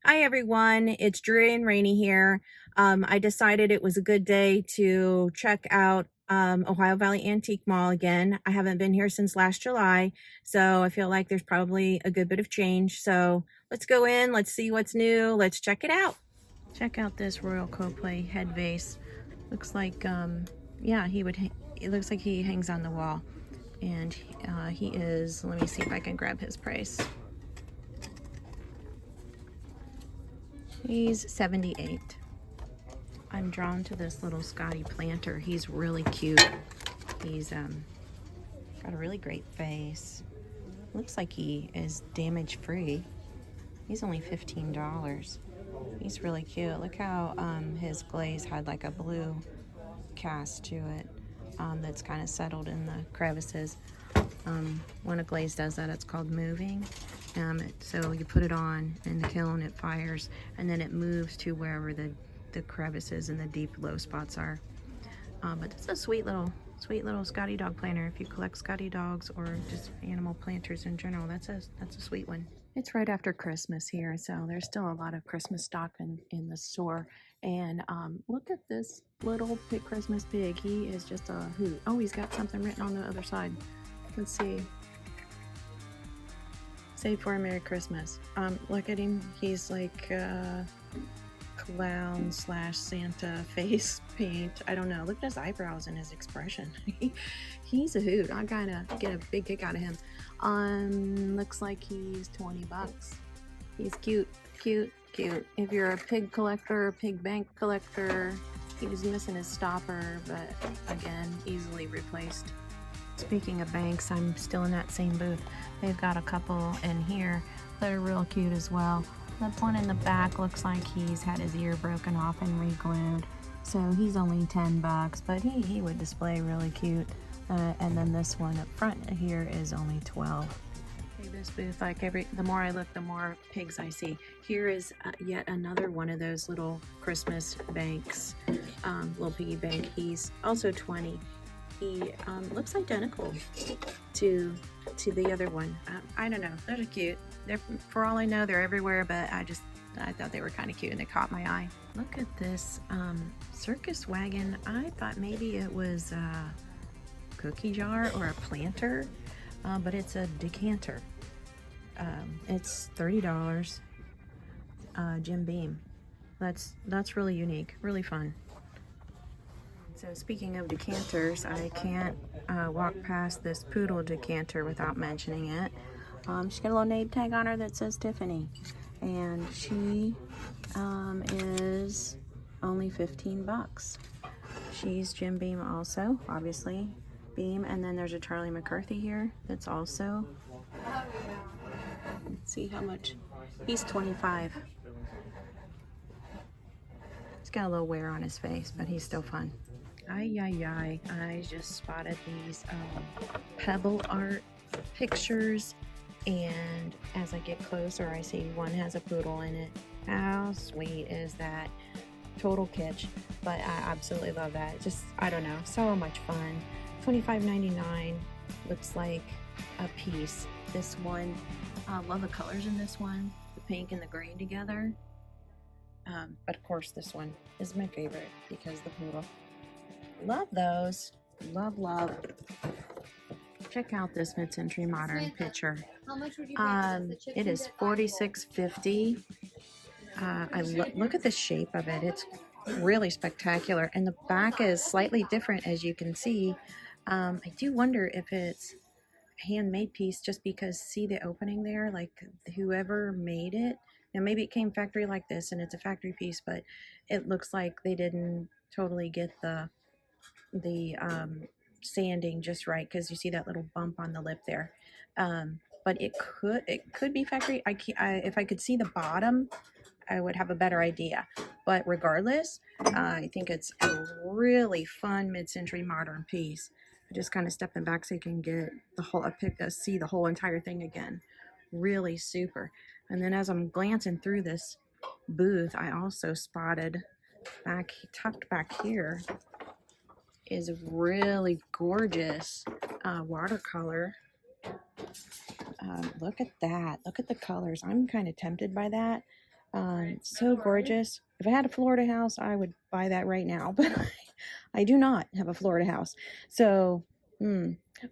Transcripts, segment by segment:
Hi everyone, it's dreary and rainy here. I decided it was a good day to check out Ohio Valley Antique Mall again. I haven't been here since last July, so I feel like there's probably a good bit of change. So let's go in, let's see what's new, let's check it out. Check out this Royal Coplay head vase. Looks like, yeah, it looks like he hangs on the wall. And he is, let me see if I can grab his price. He's 78. I'm drawn to this little Scotty Planter. He's really cute. He's got a really great face. Looks like he is damage free. He's only $15. He's really cute. Look how his glaze had like a blue cast to it that's kind of settled in the crevices. When a glaze does that, it's called moving. So you put it on in the kiln, it fires, and then it moves to wherever the crevices and the deep low spots are. But it's a sweet little Scotty Dog Planter. If you collect Scotty Dogs or just animal planters in general, that's a sweet one. It's right after Christmas here, so there's still a lot of Christmas stock in the store. And look at this little Christmas pig. He is just a hoot. Oh, he's got something written on the other side. Let's see. Save for a Merry Christmas. Look at him. He's like clown / Santa face paint. I don't know. Look at his eyebrows and his expression. He's a hoot. I gotta get a big kick out of him. Looks like he's 20 bucks. He's cute. If you're a pig collector, pig bank collector, he was missing his stopper, but again, easily replaced. Speaking of banks, I'm still in that same booth. They've got a couple in here that are real cute as well. The one in the back looks like he's had his ear broken off and re-glued. So he's only 10 bucks, but he would display really cute. And then this one up front here is only 12. Okay, this booth, like the more I look, the more pigs I see. Here is yet another one of those little Christmas banks, little piggy bank. He's also 20. He looks identical to the other one. I don't know. They're cute. For all I know, they're everywhere, but I thought they were kind of cute and they caught my eye. Look at this Circus Wagon. I thought maybe it was a cookie jar or a planter, but it's a decanter. It's $30. Jim Beam. That's really unique, really fun. So speaking of decanters, I can't walk past this Poodle decanter without mentioning it. She's got a little name tag on her that says Tiffany, and she is only 15 bucks. She's Jim Beam also, obviously Beam, and then there's a Charlie McCarthy here that's also, let's see how much, he's 25. He's got a little wear on his face, but he's still fun. I just spotted these Pebble art pictures, and as I get closer I see one has a poodle in it. How sweet is that? Total kitsch, but I absolutely love that. Just, I don't know, so much fun. $25.99 looks like a piece. This one, love the colors in this one, the pink and the green together. But of course this one is my favorite because the poodle. Love those. Love. Check out this mid-century modern picture. How much would you pay? It is $46.50. Look at the shape of it. It's really spectacular, and the back is slightly different, as you can see. I do wonder if it's a handmade piece, just because see the opening there, like whoever made it. Now maybe it came factory like this and it's a factory piece, but it looks like they didn't totally get the sanding just right, because you see that little bump on the lip there. But it could be factory. If I could see the bottom, I would have a better idea. But regardless, I think it's a really fun mid-century modern piece. Just kind of stepping back so you can get the whole, see the whole entire thing again. Really super. And then as I'm glancing through this booth, I also spotted tucked back here is really gorgeous watercolor. Look at that. Look at the colors. I'm kind of tempted by that. So gorgeous. If I had a Florida house, I would buy that right now, but I do not have a Florida house. So,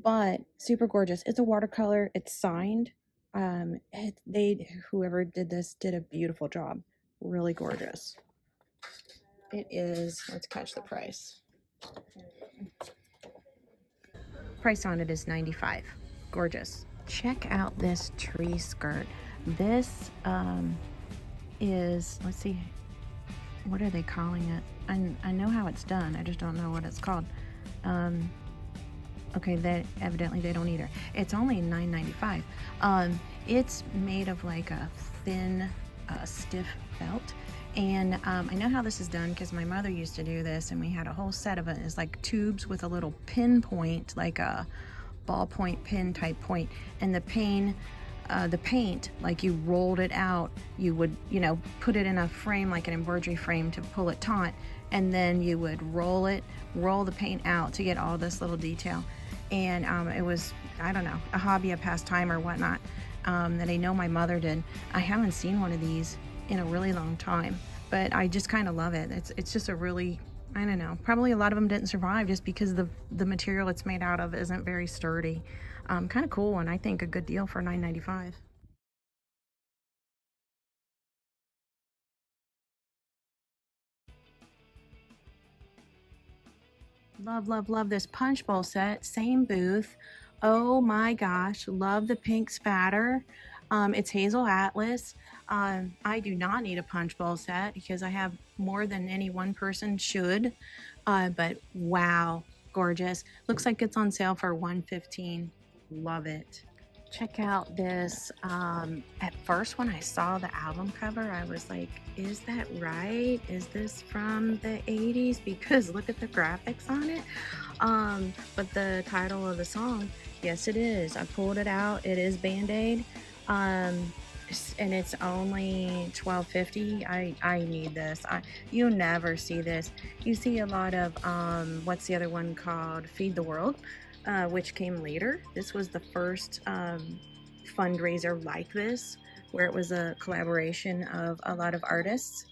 but super gorgeous. It's a watercolor. It's signed. Whoever did this did a beautiful job. Really gorgeous. It is, let's catch the price. Price on it is $95. Gorgeous. Check out this tree skirt. This is, let's see, what are they calling it? I know how it's done. I just don't know what it's called. Okay, that evidently they don't either. It's only $9.95. It's made of like a thin, stiff felt. And I know how this is done because my mother used to do this, and we had a whole set of it. It's like tubes with a little pin point, like a ballpoint pin type point, and the paint, like you rolled it out. You would, put it in a frame, like an embroidery frame, to pull it taut, and then you would roll the paint out to get all this little detail. And it was, I don't know, a hobby, a pastime, or whatnot, that I know my mother did. I haven't seen one of these in a really long time, but I just kind of love it. It's just a really, I don't know, probably a lot of them didn't survive just because the material it's made out of isn't very sturdy. Kind of cool, and I think a good deal for $9.95. Love, love, love this punch bowl set. Same booth. Oh my gosh, love the pink spatter. It's Hazel Atlas. I do not need a punch bowl set because I have more than any one person should. But wow, gorgeous. Looks like it's on sale for $115. Love it. Check out this. At first, when I saw the album cover, I was like, is that right? Is this from the 80s? Because look at the graphics on it. But the title of the song, yes, it is. I pulled it out. It is BandAid. And it's only $12.50. I need this. You never see this. You see a lot of what's the other one called? Feed the World, which came later. This was the first fundraiser like this, where it was a collaboration of a lot of artists.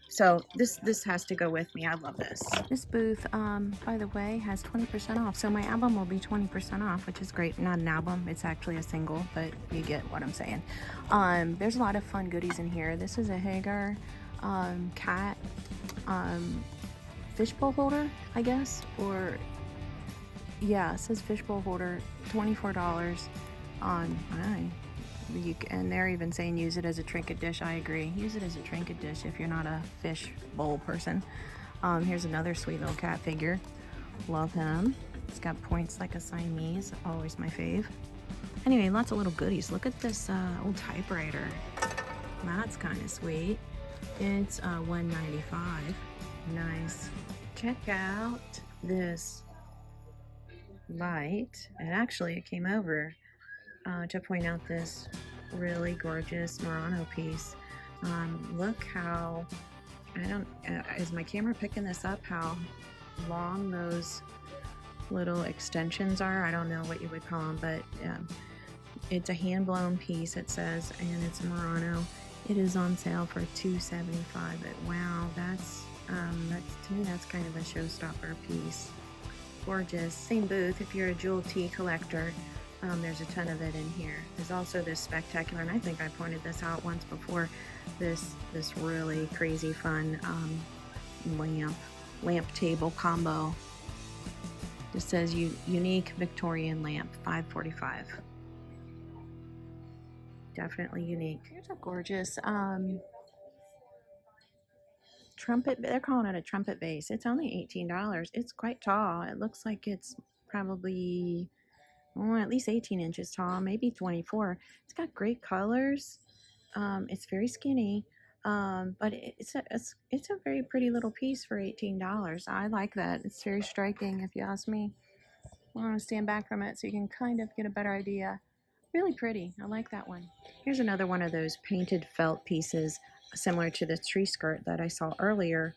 So this has to go with me. I love this. This booth, by the way, has 20% off. So my album will be 20% off, which is great. Not an album, it's actually a single, but you get what I'm saying. There's a lot of fun goodies in here. This is a Hagar cat fishbowl holder, I guess, or yeah, it says fishbowl holder, $24 on mine. And they're even saying use it as a trinket dish. I agree. Use it as a trinket dish if you're not a fish bowl person. Here's another sweet little cat figure. Love him. It's got points like a Siamese. Always my fave. Anyway, lots of little goodies. Look at this old typewriter. That's kind of sweet. It's $195. Nice. Check out this light. And actually, it came over to point out this really gorgeous Morano piece. Look how, is my camera picking this up, how long those little extensions are? I don't know what you would call them, but it's a hand-blown piece, it says, and it's a Morano. It is on sale for $275. But wow, that's to me, that's kind of a showstopper piece. Gorgeous. Same booth if you're a jewel tea collector. There's a ton of it in here. There's also this spectacular, and I think I pointed this out once before, this really crazy fun lamp table combo. This says unique Victorian lamp, $5.45. Definitely unique. Here's a gorgeous trumpet. They're calling it a trumpet vase. It's only $18. It's quite tall. It looks like it's probably at least 18 inches tall, maybe 24. It's got great colors. It's very skinny, but it's a very pretty little piece for $18. I like that. It's very striking, if you ask me. I want to stand back from it so you can kind of get a better idea. Really pretty. I like that one. Here's another one of those painted felt pieces, similar to the tree skirt that I saw earlier.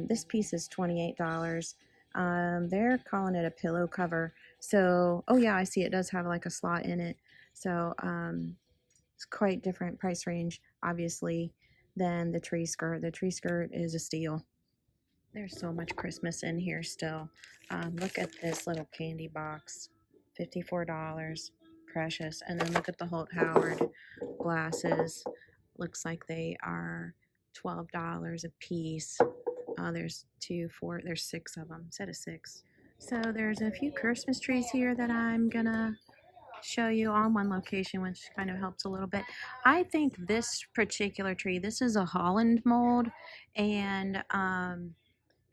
This piece is $28. They're calling it a pillow cover. So, oh yeah, I see it does have like a slot in it. So, It's quite different price range, obviously, than the tree skirt. The tree skirt is a steal. There's so much Christmas in here still. Look at this little candy box, $54. Precious. And then look at the Holt Howard glasses. Looks like they are $12 a piece. There's there's 6 of them, set of 6. So there's a few Christmas trees here that I'm gonna show you on one location, which kind of helps a little bit. I think this particular tree, this is a Holland mold, and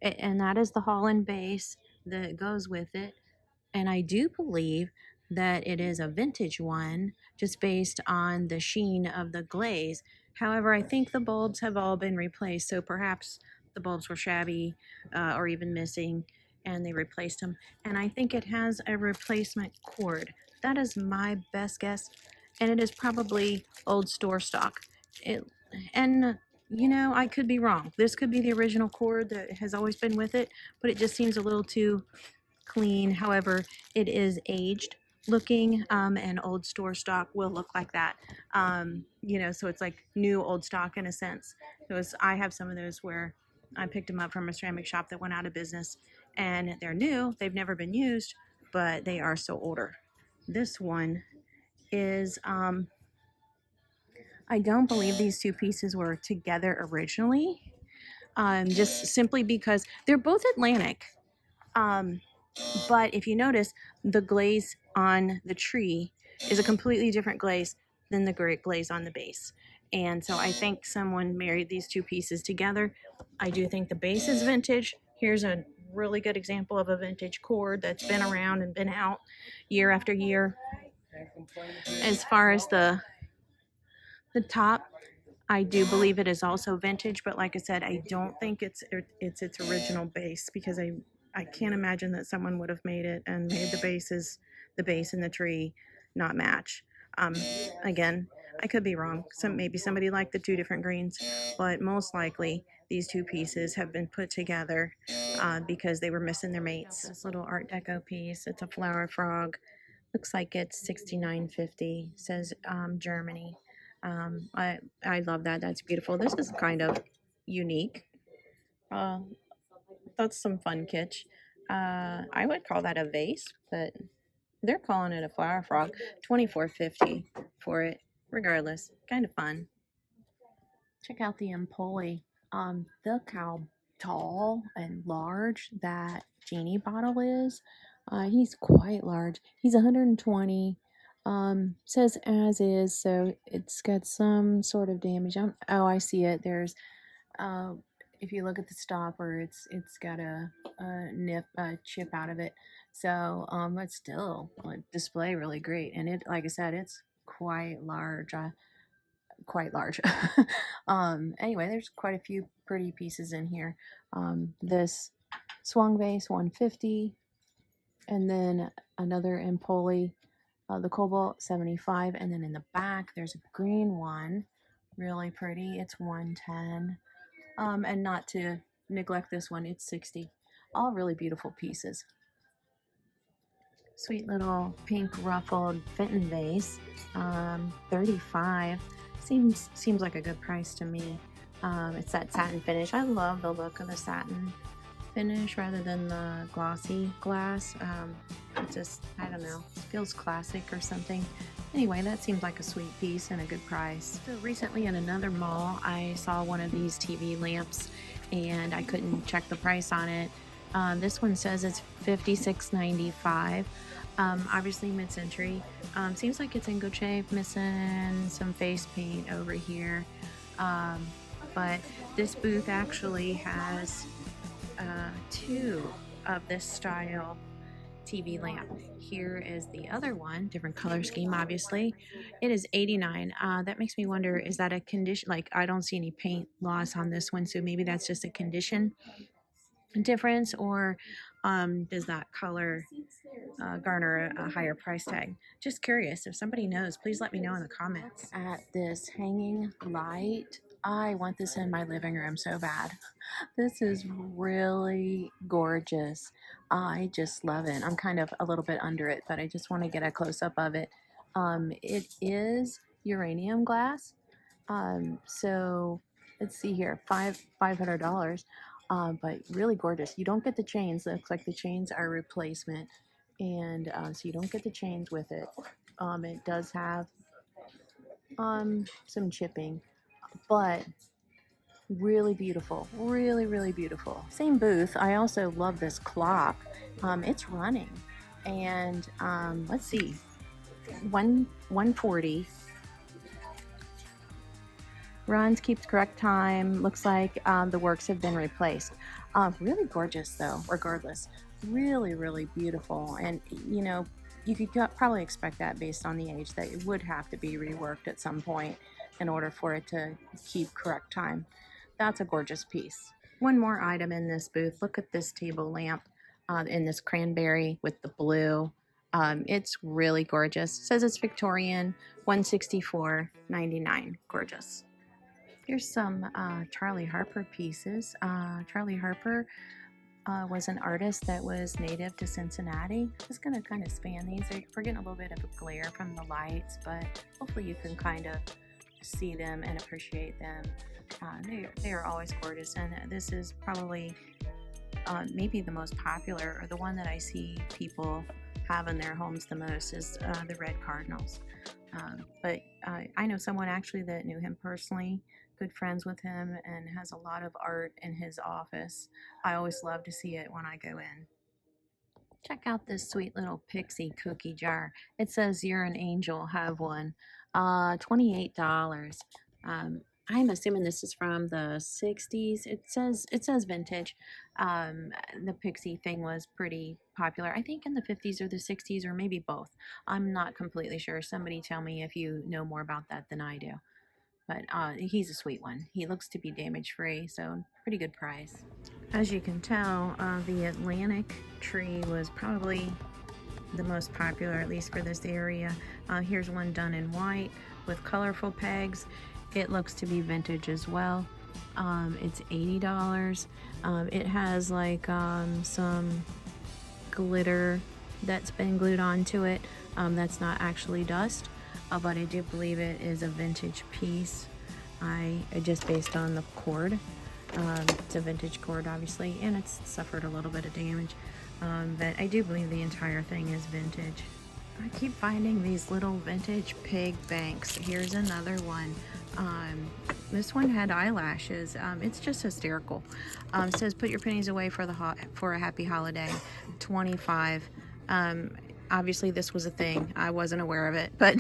that is the Holland base that goes with it. And I do believe that it is a vintage one just based on the sheen of the glaze. However, I think the bulbs have all been replaced, so perhaps the bulbs were shabby or even missing and they replaced them. And I think it has a replacement cord. That is my best guess, and it is probably old store stock. And you know, I could be wrong. This could be the original cord that has always been with it, but it just seems a little too clean. However, it is aged looking, and old store stock will look like that. You know, so it's like new old stock in a sense. I have some of those where I picked them up from a ceramic shop that went out of business, and they're new. They've never been used, but they are so older. This one is, I don't believe these two pieces were together originally, just simply because they're both Atlantic. But if you notice, the glaze on the tree is a completely different glaze than the glaze on the base. And so I think someone married these two pieces together. I do think the base is vintage. Here's a really good example of a vintage cord that's been around and been out year after year. As far as the top, I do believe it is also vintage, but like I said, I don't think it's its original base, because I can't imagine that someone would have made it and made the base and the tree not match. Again, I could be wrong. Maybe somebody liked the two different greens, but most likely these two pieces have been put together because they were missing their mates. This little Art Deco piece, it's a flower frog. Looks like it's $69.50. Says Germany. I love that. That's beautiful. This is kind of unique. That's some fun kitsch. I would call that a vase, but they're calling it a flower frog. $24.50 for it. Regardless, kind of fun. Check out the Empoli. Look how tall and large that Genie Bottle is. He's quite large. He's 120. Says as is, so it's got some sort of damage. Oh, I see it. There's, if you look at the stopper, it's got a chip out of it. So, it's still display really great, and it, like I said, it's quite large. Quite large. Anyway, there's quite a few pretty pieces in here. This swung vase, $150, and then another Empoli, the Cobalt, $75, and then in the back there's a green one, really pretty. It's $110, and not to neglect this one, it's $60. All really beautiful pieces. Sweet little pink ruffled Fenton vase, $35. Seems like a good price to me. It's that satin finish. I love the look of the satin finish rather than the glossy glass. It just, I don't know, it feels classic or something. Anyway, that seems like a sweet piece and a good price. So recently in another mall, I saw one of these TV lamps and I couldn't check the price on it. This one says it's $56.95. Obviously mid-century. Seems like it's in good shape, missing some face paint over here. But this booth actually has 2 of this style TV lamp. Here is the other one, different color scheme obviously. It is $89. That makes me wonder, is that a condition? Like, I don't see any paint loss on this one, so maybe that's just a condition difference, or does that color garner a higher price tag? Just curious. If somebody knows, please let me know in the comments. At this hanging light, I want this in my living room so bad. This is really gorgeous. I just love it. I'm kind of a little bit under it, but I just want to get a close-up of it. It is uranium glass. So let's see here, $500, but really gorgeous. You don't get the chains. It looks like the chains are replacement, and so you don't get the chains with it. It does have some chipping, but really beautiful, really beautiful. Same booth. I also love this clock. It's running, and let's see, 140. Runs, keeps correct time. Looks like the works have been replaced. Really gorgeous though, regardless. Really beautiful. And you know, you could probably expect that based on the age, that it would have to be reworked at some point in order for it to keep correct time. That's a gorgeous piece. One more item in this booth. Look at this table lamp in this cranberry with the blue. It's really gorgeous. It says it's Victorian, $164.99. Gorgeous. Here's some Charlie Harper pieces. Charlie Harper was an artist that was native to Cincinnati. Just going to kind of span these. We're getting a little bit of a glare from the lights, but hopefully you can kind of see them and appreciate them. They are always gorgeous, and this is probably maybe the most popular, or the one that I see people have in their homes the most, is the Red Cardinals. But I know someone actually that knew him personally, good friends with him, and has a lot of art in his office. I always love to see it when I go in. Check out this sweet little Pixie Cookie Jar. It says you're an angel, have one. $28. I'm assuming this is from the 60s. It says vintage. The Pixie thing was pretty popular, I think, in the 50s or the 60s, or maybe both. I'm not completely sure. Somebody tell me if you know more about that than I do. But he's a sweet one. He looks to be damage free, so pretty good price. As you can tell, the Atlantic tree was probably the most popular, at least for this area. Here's one done in white with colorful pegs. It looks to be vintage as well. It's $80. It has like some glitter that's been glued onto it. That's not actually dust, but I do believe it is a vintage piece. I just based on the cord. It's a vintage cord, obviously, and it's suffered a little bit of damage. But I do believe the entire thing is vintage. I keep finding these little vintage pig banks. Here's another one. This one had eyelashes. It's just hysterical. It says put your pennies away for a happy holiday. 25. Obviously this was a thing. I wasn't aware of it, but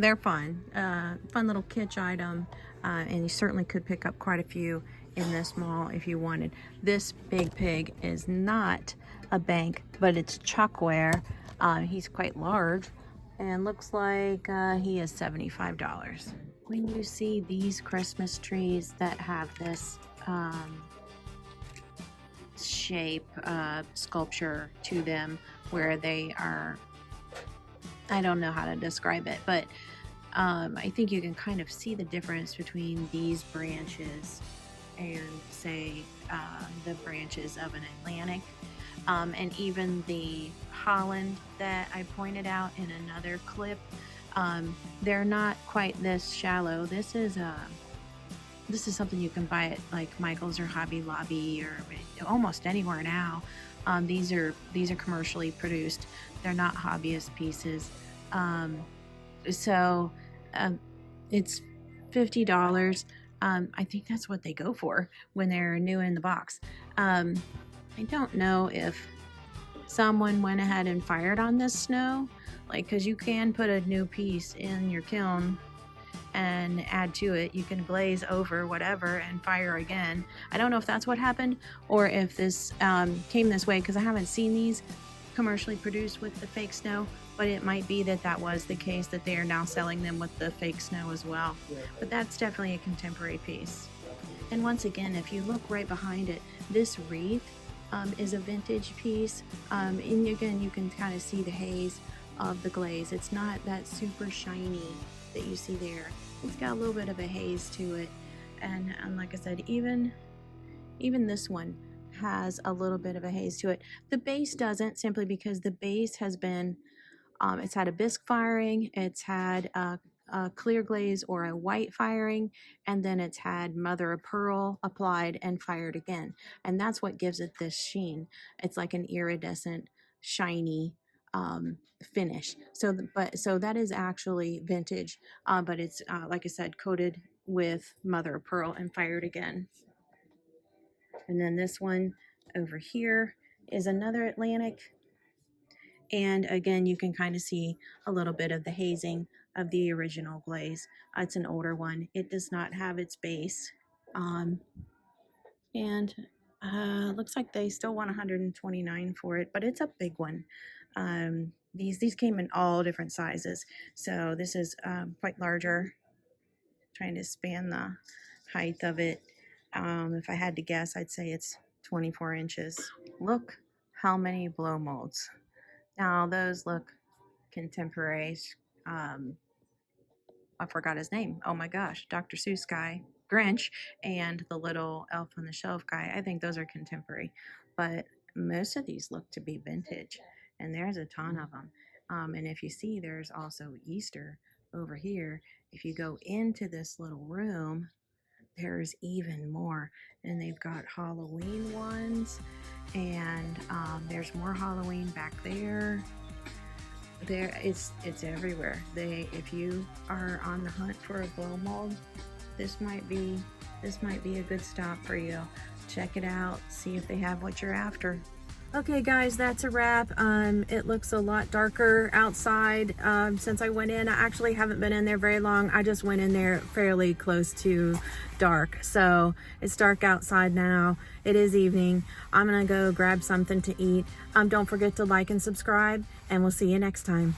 they're fun. Fun little kitsch item, and you certainly could pick up quite a few in this mall if you wanted. This big pig is not a bank, but it's Chuwar. He's quite large and looks like he is $75. When you see these Christmas trees that have this shape sculpture to them, where they are, I don't know how to describe it, but I think you can kind of see the difference between these branches and say the branches of an Atlantic, and even the Holland that I pointed out in another clip. They're not quite this shallow. This is something you can buy at like Michael's or Hobby Lobby or almost anywhere now. These are commercially produced. They're not hobbyist pieces. So it's $50. I think that's what they go for when they're new in the box. I don't know if someone went ahead and fired on this snow, like, because you can put a new piece in your kiln and add to it. You can glaze over whatever and fire again. I don't know if that's what happened, or if this came this way, because I haven't seen these commercially produced with the fake snow, but it might be that that was the case, that they are now selling them with the fake snow as well. But that's definitely a contemporary piece. And once again, if you look right behind it, this wreath is a vintage piece, and again you can kind of see the haze of the glaze. It's not that super shiny that you see there. It's got a little bit of a haze to it, and like I said, even this one has a little bit of a haze to it. The base doesn't, simply because the base has been it's had a bisque firing, it's had a clear glaze or a white firing, and then it's had mother of pearl applied and fired again. And that's what gives it this sheen. It's like an iridescent, shiny finish. So, so that is actually vintage, but it's like I said, coated with mother of pearl and fired again. And then this one over here is another Atlantic. And again, you can kind of see a little bit of the hazing of the original glaze. It's an older one. It does not have its base. And looks like they still want $129 for it, but it's a big one. These came in all different sizes. So this is quite larger, trying to span the height of it. If I had to guess, I'd say it's 24 inches. Look how many blow molds. Now those look contemporary. I forgot his name. Oh my gosh, Dr. Seuss guy, Grinch, and the little elf on the shelf guy. I think those are contemporary, but most of these look to be vintage, and there's a ton of them. And if you see, there's also Easter over here. If you go into this little room, there's even more, and they've got Halloween ones, and there's more Halloween back there. It's everywhere. If you are on the hunt for a blow mold, this might be a good stop for you. Check it out, see if they have what you're after. Okay guys, that's a wrap. It looks a lot darker outside since I went in. I actually haven't been in there very long. I just went in there fairly close to dark. So it's dark outside now. It is evening. I'm gonna go grab something to eat. Don't forget to like and subscribe, and we'll see you next time.